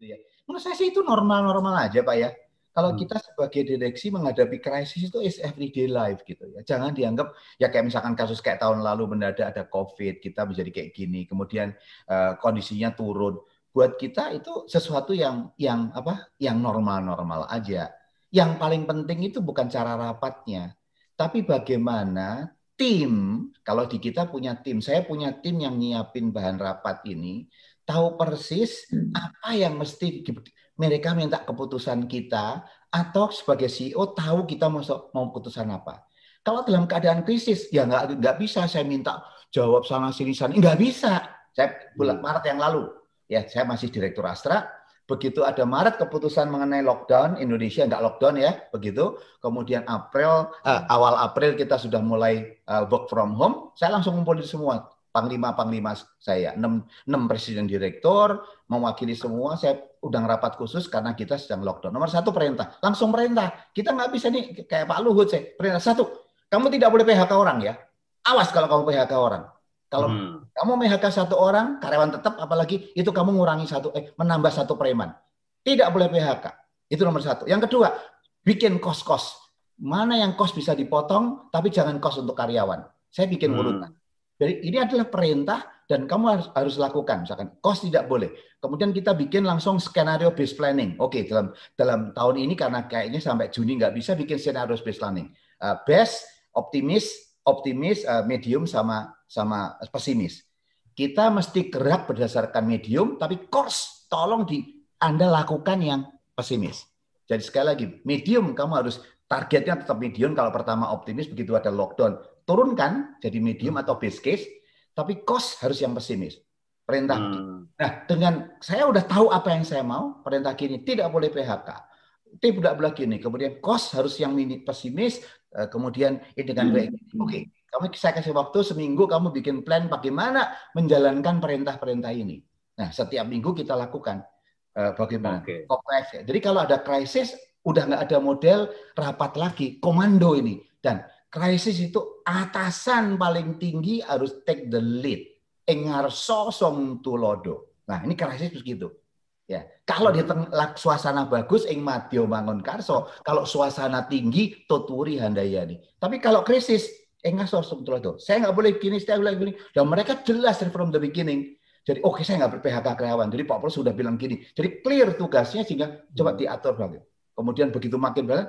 gitu ya. Menurut saya sih itu normal-normal aja Pak ya. Kalau Hmm. kita sebagai direksi menghadapi krisis itu is everyday life gitu ya. Jangan dianggap ya kayak misalkan kasus kayak tahun lalu mendadak ada COVID, kita menjadi kayak gini, kemudian kondisinya turun. Buat kita itu sesuatu yang apa? Yang normal-normal aja. Yang paling penting itu bukan cara rapatnya, tapi bagaimana tim, kalau di kita punya tim, saya punya tim yang nyiapin bahan rapat ini, tahu persis apa yang mesti mereka minta keputusan kita, atau sebagai CEO tahu kita mau keputusan apa. Kalau dalam keadaan krisis, ya nggak bisa saya minta jawab sana sini sana, nggak bisa. Saya bulan Maret yang lalu, ya saya masih direktur Astra. Begitu ada Maret keputusan mengenai lockdown, Indonesia nggak lockdown ya, begitu. Kemudian awal April kita sudah mulai work from home, saya langsung ngumpulin semua panglima-panglima saya, 6 presiden direktur, mewakili semua, saya undang rapat khusus karena kita sedang lockdown. Nomor 1 perintah, langsung perintah. Kita nggak bisa nih kayak Pak Luhut, saya perintah 1, kamu tidak boleh PHK orang ya. Awas kalau kamu PHK orang. Kalau kamu PHK 1 orang, karyawan tetap, apalagi itu kamu menambah 1 preman. Tidak boleh PHK. Itu nomor 1. Yang kedua, bikin kos-kos. Mana yang kos bisa dipotong, tapi jangan kos untuk karyawan. Saya bikin urutan. Jadi ini adalah perintah dan kamu harus lakukan. Misalkan kos tidak boleh. Kemudian kita bikin langsung skenario based planning. Oke, dalam tahun ini karena kayaknya sampai Juni nggak bisa bikin skenario based planning. Best, optimis, medium sama pesimis. Kita mesti gerak berdasarkan medium, tapi cost tolong Anda lakukan yang pesimis. Jadi sekali lagi, medium kamu harus targetnya tetap medium. Kalau pertama optimis, begitu ada lockdown turunkan jadi medium atau base case, tapi cost harus yang pesimis. Perintah. Nah, dengan saya udah tahu apa yang saya mau, perintah gini, tidak boleh PHK. Tidak boleh gini. Kemudian cost harus yang pesimis, kemudian dengan baik. Oke, saya kasih waktu seminggu kamu bikin plan bagaimana menjalankan perintah-perintah ini. Nah, setiap minggu kita lakukan bagaimana. Jadi kalau ada krisis, udah nggak ada model rapat lagi, komando ini. Dan krisis itu atasan paling tinggi harus take the lead. Engarso song tulodo. Nah, ini krisis begitu. Ya, kalau di suasana bagus ing madya mangun karso, kalau suasana tinggi tuturi handayani. Tapi kalau krisis engarso song tulodo. Saya nggak boleh gini, saya boleh gini. Dan mereka jelas from the beginning. Jadi oke, saya nggak ber-PHK karyawan. Jadi Pak Pol sudah bilang gini. Jadi clear tugasnya sehingga coba diatur lagi. Kemudian begitu makin banyak,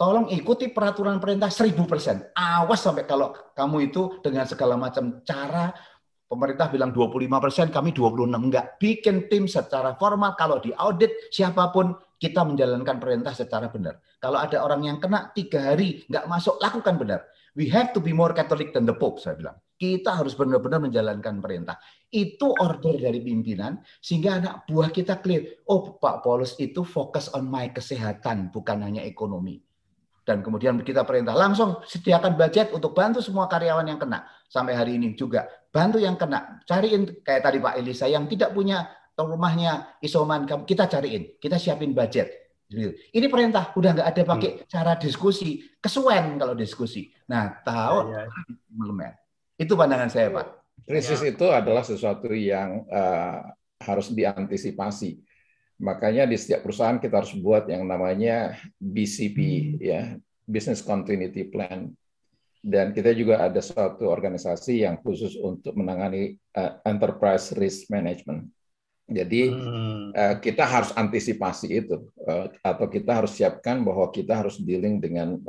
tolong ikuti peraturan perintah 1000%. Awas sampai kalau kamu itu dengan segala macam cara, pemerintah bilang 25%, kami 26. Enggak. Bikin tim secara formal, kalau diaudit siapapun, kita menjalankan perintah secara benar. Kalau ada orang yang kena 3 hari, nggak masuk, lakukan benar. We have to be more Catholic than the Pope, saya bilang. Kita harus benar-benar menjalankan perintah. Itu order dari pimpinan, sehingga anak buah kita clear. Oh, Pak Paulus itu fokus on my kesehatan, bukan hanya ekonomi. Dan kemudian kita perintah, langsung sediakan budget untuk bantu semua karyawan yang kena. Sampai hari ini juga, bantu yang kena. Cariin, kayak tadi Pak Elisa, yang tidak punya rumahnya isoman, kita cariin. Kita siapin budget. Ini perintah, udah nggak ada pakai cara diskusi. Kesuwen kalau diskusi. Nah, tahu itu pandangan saya, Pak. Krisis itu adalah sesuatu yang harus diantisipasi. Makanya di setiap perusahaan kita harus buat yang namanya BCP, ya, Business Continuity Plan. Dan kita juga ada suatu organisasi yang khusus untuk menangani enterprise risk management. Jadi kita harus antisipasi itu, atau kita harus siapkan bahwa kita harus dealing dengan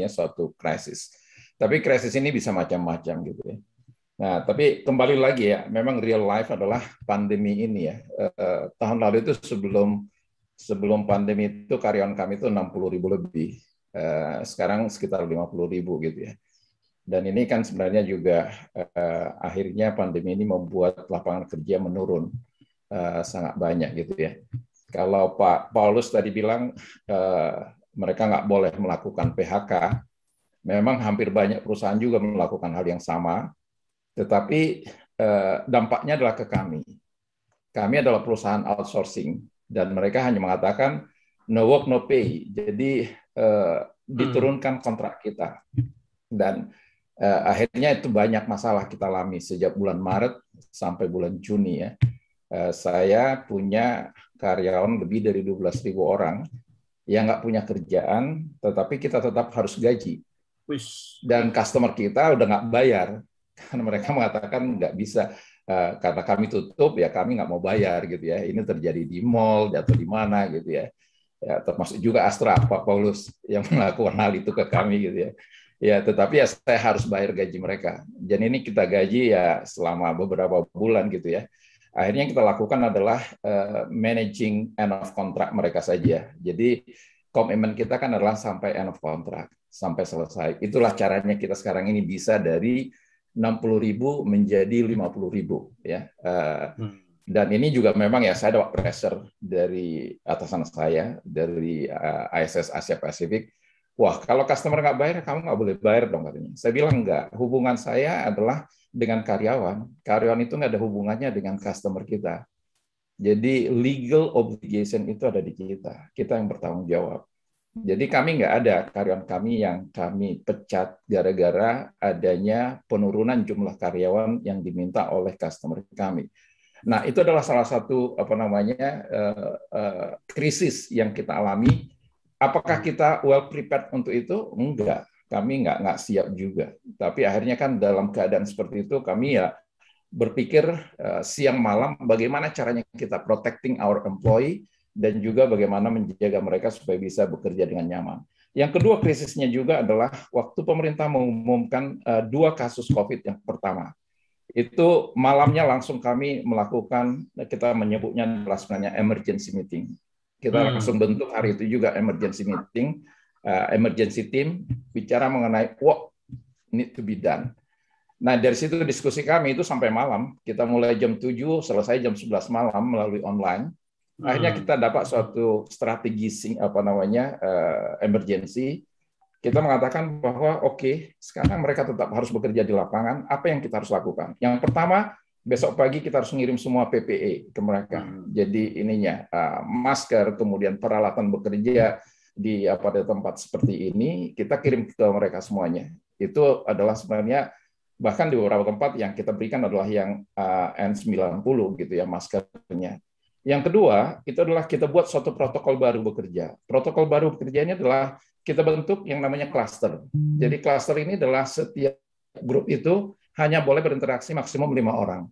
suatu krisis. Tapi krisis ini bisa macam-macam gitu ya. Nah, tapi kembali lagi ya, memang real life adalah pandemi ini ya. Tahun lalu itu sebelum pandemi itu karyawan kami itu 60.000 lebih. Sekarang sekitar 50.000 gitu ya. Dan ini kan sebenarnya juga akhirnya pandemi ini membuat lapangan kerja menurun sangat banyak gitu ya. Kalau Pak Paulus tadi bilang mereka nggak boleh melakukan PHK, memang hampir banyak perusahaan juga melakukan hal yang sama, tetapi dampaknya adalah ke kami. Kami adalah perusahaan outsourcing, dan mereka hanya mengatakan no work, no pay. Jadi diturunkan kontrak kita. Dan akhirnya itu banyak masalah kita alami sejak bulan Maret sampai bulan Juni ya. Saya punya karyawan lebih dari 12.000 orang yang nggak punya kerjaan, tetapi kita tetap harus gaji. Dan customer kita udah nggak bayar, karena mereka mengatakan nggak bisa, karena kami tutup, ya kami nggak mau bayar gitu ya. Ini terjadi di mall atau di mana gitu ya. Ya, termasuk juga Astra, Pak Paulus yang melakukan hal itu ke kami gitu ya. Ya, tetapi ya saya harus bayar gaji mereka. Dan ini kita gaji ya selama beberapa bulan gitu ya. Akhirnya yang kita lakukan adalah managing end of contract mereka saja. Jadi komitmen kita kan adalah sampai end of contract, sampai selesai. Itulah caranya kita sekarang ini bisa dari 60.000 menjadi 50.000 ya. Dan ini juga memang ya saya dapat pressure dari atasan saya, dari ISS Asia Pasifik. Wah, kalau customer nggak bayar, kamu nggak boleh bayar dong katanya. Saya bilang nggak. Hubungan saya adalah dengan karyawan. Karyawan itu nggak ada hubungannya dengan customer kita. Jadi legal obligation itu ada di kita. Kita yang bertanggung jawab. Jadi kami nggak ada karyawan kami yang kami pecat gara-gara adanya penurunan jumlah karyawan yang diminta oleh customer kami. Nah, itu adalah salah satu krisis yang kita alami. Apakah kita well prepared untuk itu? Enggak, kami nggak siap juga. Tapi akhirnya kan dalam keadaan seperti itu kami ya berpikir siang malam bagaimana caranya kita protecting our employee dan juga bagaimana menjaga mereka supaya bisa bekerja dengan nyaman. Yang kedua krisisnya juga adalah waktu pemerintah mengumumkan 2 kasus COVID yang pertama. Itu malamnya langsung kami melakukan, kita menyebutnya adalah sebenarnya emergency meeting. Kita langsung bentuk hari itu juga emergency meeting, emergency team, bicara mengenai what need to be done. Nah, dari situ diskusi kami itu sampai malam. Kita mulai jam 7, selesai jam 11 malam melalui online. Akhirnya kita dapat suatu strategi emergency. Kita mengatakan bahwa oke, sekarang mereka tetap harus bekerja di lapangan. Apa yang kita harus lakukan? Yang pertama, besok pagi kita harus mengirim semua PPE ke mereka. Jadi ininya masker, kemudian peralatan bekerja di tempat seperti ini, kita kirim ke mereka semuanya. Itu adalah sebenarnya bahkan di beberapa tempat yang kita berikan adalah yang N90 gitu ya, maskernya. Yang kedua, itu adalah kita buat suatu protokol baru bekerja. Protokol baru bekerja ini adalah kita bentuk yang namanya cluster. Jadi cluster ini adalah setiap grup itu hanya boleh berinteraksi maksimum 5 orang.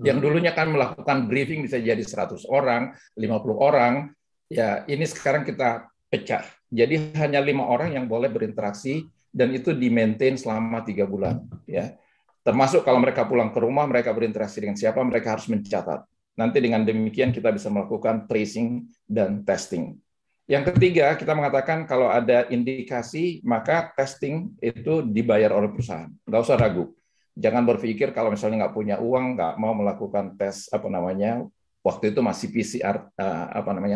Yang dulunya kan melakukan briefing bisa jadi 100 orang, 50 orang. Ya, ini sekarang kita pecah. Jadi hanya 5 orang yang boleh berinteraksi dan itu di-maintain selama 3 bulan. Ya. Termasuk kalau mereka pulang ke rumah, mereka berinteraksi dengan siapa, mereka harus mencatat. Nanti dengan demikian kita bisa melakukan tracing dan testing. Yang ketiga, kita mengatakan kalau ada indikasi, maka testing itu dibayar oleh perusahaan. Nggak usah ragu. Jangan berpikir kalau misalnya nggak punya uang, nggak mau melakukan tes, waktu itu masih PCR,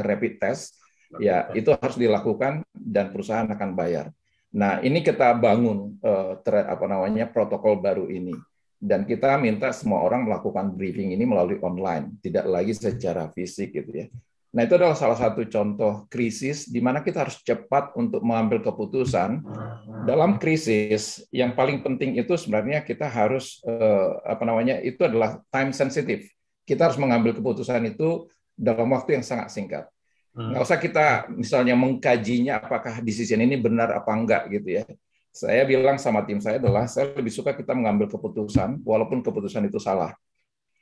rapid test, ya itu harus dilakukan dan perusahaan akan bayar. Nah, ini kita bangun protokol baru ini. Dan kita minta semua orang melakukan briefing ini melalui online, tidak lagi secara fisik gitu ya. Nah, itu adalah salah satu contoh krisis di mana kita harus cepat untuk mengambil keputusan. Dalam krisis, yang paling penting itu sebenarnya kita harus itu adalah time sensitive. Kita harus mengambil keputusan itu dalam waktu yang sangat singkat. Nggak usah kita misalnya mengkajinya apakah decision ini benar apa enggak gitu ya. Saya bilang sama tim saya adalah saya lebih suka kita mengambil keputusan walaupun keputusan itu salah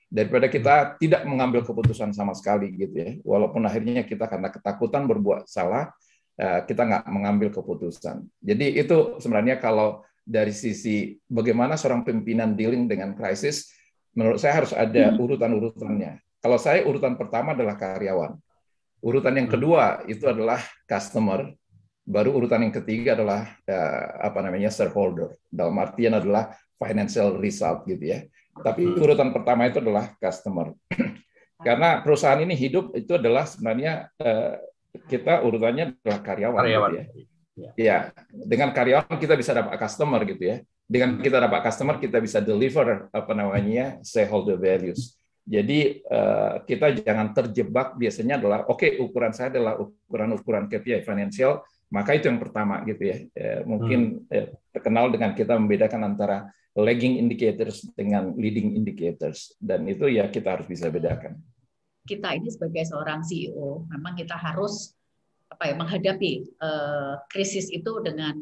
daripada kita tidak mengambil keputusan sama sekali gitu ya. Walaupun akhirnya kita karena ketakutan berbuat salah, kita nggak mengambil keputusan. Jadi itu sebenarnya kalau dari sisi bagaimana seorang pimpinan dealing dengan krisis, menurut saya harus ada urutan-urutannya. Kalau saya urutan pertama adalah karyawan. Urutan yang kedua itu adalah customer. Baru urutan yang ketiga adalah shareholder. Dalam artian adalah financial result gitu ya. Tapi urutan pertama itu adalah customer. Karena perusahaan ini hidup itu adalah sebenarnya kita urutannya adalah karyawan. Gitu ya. Ya, dengan karyawan kita bisa dapat customer gitu ya. Dengan kita dapat customer kita bisa deliver shareholder values. Jadi kita jangan terjebak biasanya adalah ukuran saya adalah ukuran KPI financial. Maka itu yang pertama gitu ya. Mungkin terkenal dengan kita membedakan antara lagging indicators dengan leading indicators dan itu ya kita harus bisa bedakan. kita ini sebagai seorang CEO memang kita harus menghadapi krisis itu dengan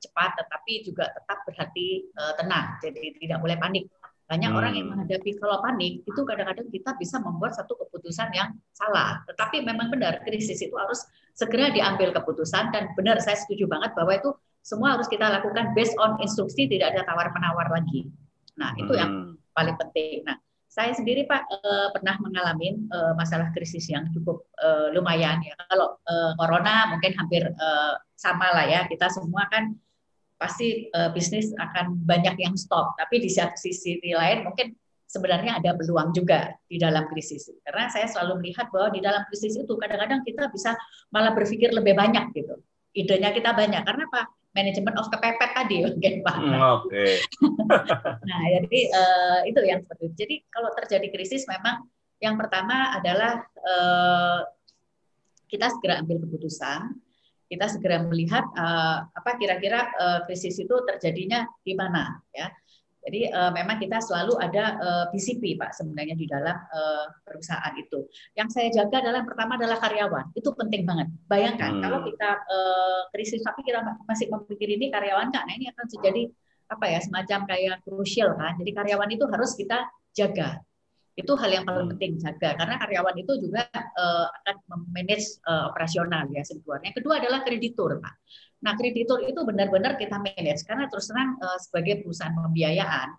cepat, tetapi juga tetap berhati tenang, jadi tidak boleh panik. Banyak orang yang menghadapi kalau panik itu kadang-kadang kita bisa membuat satu keputusan yang salah. Tetapi memang benar krisis itu harus segera diambil keputusan, dan benar saya setuju banget bahwa itu semua harus kita lakukan based on instruksi, tidak ada tawar-menawar lagi. Nah, itu yang paling penting. Nah, saya sendiri Pak pernah mengalami masalah krisis yang cukup lumayan ya. Kalau corona mungkin hampir sama lah ya. Kita semua kan pasti bisnis akan banyak yang stop. Tapi di sisi lain mungkin sebenarnya ada peluang juga di dalam krisis. Karena saya selalu melihat bahwa di dalam krisis itu kadang-kadang kita bisa malah berpikir lebih banyak gitu. Idenya kita banyak. Karena Pak, manajemen of kepepet tadi mungkin Pak. Oke. Nah, jadi itu yang seperti itu. Jadi kalau terjadi krisis memang yang pertama adalah kita segera ambil keputusan, kita segera melihat kira-kira krisis itu terjadinya di mana ya. Jadi memang kita selalu ada BCP Pak sebenarnya di dalam perusahaan itu. Yang saya jaga adalah pertama adalah karyawan. Itu penting banget. Bayangkan kalau kita krisis tapi kita masih memikir ini karyawan nggak, nah ini akan terjadi semacam kayak krusial kan. Jadi karyawan itu harus kita jaga. Itu hal yang paling penting jaga, karena karyawan itu juga akan memanage operasional ya sebenarnya. Kedua adalah kreditur, Pak. Nah, kreditur itu benar-benar kita manage, karena terus terang sebagai perusahaan pembiayaan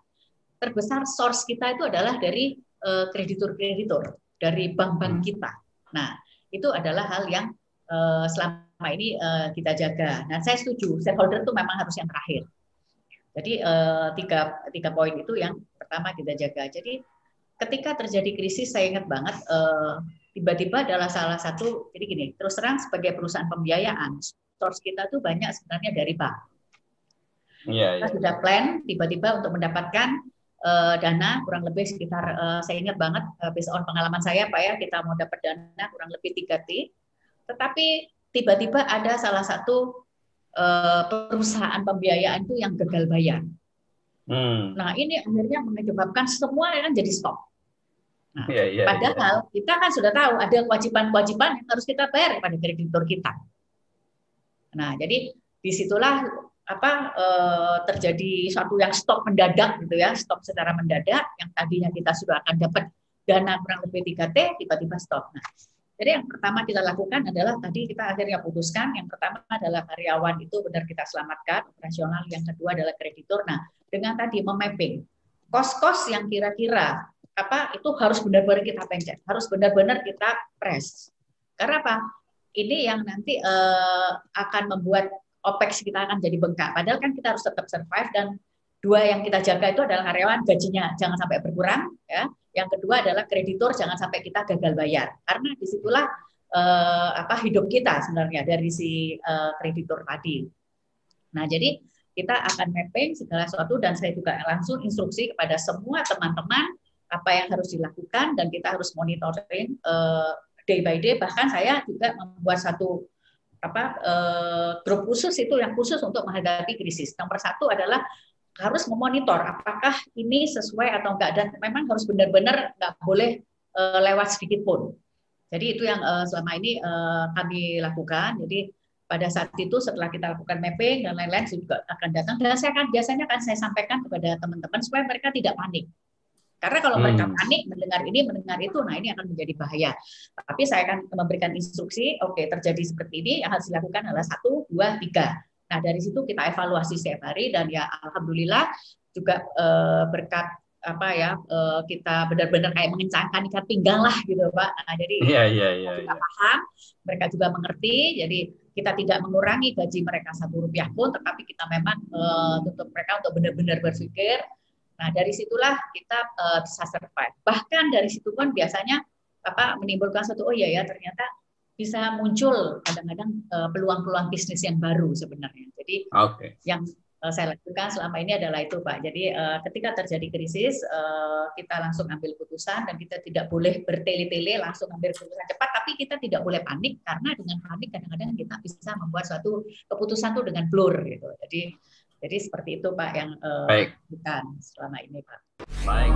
terbesar source kita itu adalah dari kreditur-kreditur dari bank-bank kita. Nah, itu adalah hal yang selama ini kita jaga. Nah, saya setuju, shareholder itu memang harus yang terakhir. Jadi tiga poin itu yang pertama kita jaga. Jadi ketika terjadi krisis, saya ingat banget tiba-tiba adalah salah satu, jadi gini, terus terang sebagai perusahaan pembiayaan, source kita tuh banyak sebenarnya dari bank. Kita sudah plan tiba-tiba untuk mendapatkan dana kurang lebih sekitar, saya ingat banget, based on pengalaman saya Pak ya, kita mau dapat dana kurang lebih 3T, tetapi tiba-tiba ada salah satu perusahaan pembiayaan itu yang gagal bayar. Nah, ini akhirnya menyebabkan semua kan jadi stop. Nah, padahal kita kan sudah tahu ada kewajiban-kewajiban yang harus kita bayar kepada kreditur kita. Nah, jadi disitulah terjadi suatu yang stop mendadak gitu ya, stop secara mendadak. Yang tadinya kita sudah akan dapat dana kurang lebih 3T, tiba-tiba stop. Nah, jadi yang pertama kita lakukan adalah tadi kita akhirnya putuskan. Yang pertama adalah karyawan itu benar kita selamatkan, operasional. Yang kedua adalah kreditur. Nah, dengan tadi memapping kos-kos yang kira-kira itu harus benar-benar kita pencet, harus benar-benar kita press. Karena apa? Ini yang nanti akan membuat OPEX kita akan jadi bengkak. Padahal kan kita harus tetap survive, dan dua yang kita jaga itu adalah karyawan, gajinya jangan sampai berkurang ya. Yang kedua adalah kreditur, jangan sampai kita gagal bayar. Karena disitulah hidup kita sebenarnya dari si kreditur tadi. Nah, jadi kita akan mapping segala sesuatu, dan saya juga langsung instruksi kepada semua teman-teman apa yang harus dilakukan, dan kita harus monitoring day by day. Bahkan saya juga membuat satu grup khusus itu yang khusus untuk menghadapi krisis. Nomor satu adalah harus memonitor apakah ini sesuai atau enggak, dan memang harus benar-benar nggak boleh lewat sedikit pun. Jadi itu yang selama ini kami lakukan. Jadi pada saat itu setelah kita lakukan mapping dan lain-lain juga akan datang, dan biasanya akan saya sampaikan kepada teman-teman supaya mereka tidak panik. Karena kalau mereka panik mendengar ini, mendengar itu, nah ini akan menjadi bahaya. Tapi saya akan memberikan instruksi, oke, terjadi seperti ini, yang harus dilakukan adalah 1, 2, 3. Nah, dari situ kita evaluasi setiap hari, dan ya alhamdulillah juga berkat kita benar-benar kayak mengencangkan ikat pinggang lah gitu Pak. Nah, jadi kita paham, mereka juga mengerti, jadi kita tidak mengurangi gaji mereka Rp1 pun, tetapi kita memang tutup mereka untuk benar-benar berpikir. Nah, dari situlah kita bisa survive. Bahkan dari situ pun biasanya menimbulkan suatu, oh iya ya ternyata bisa muncul kadang-kadang peluang-peluang bisnis yang baru sebenarnya. Jadi yang saya lakukan selama ini adalah itu Pak. Jadi ketika terjadi krisis kita langsung ambil keputusan, dan kita tidak boleh bertele-tele langsung ambil keputusan cepat, tapi kita tidak boleh panik, karena dengan panik kadang-kadang kita bisa membuat suatu keputusan itu dengan blur gitu. Jadi seperti itu Pak yang bukan selama ini Pak. Baik.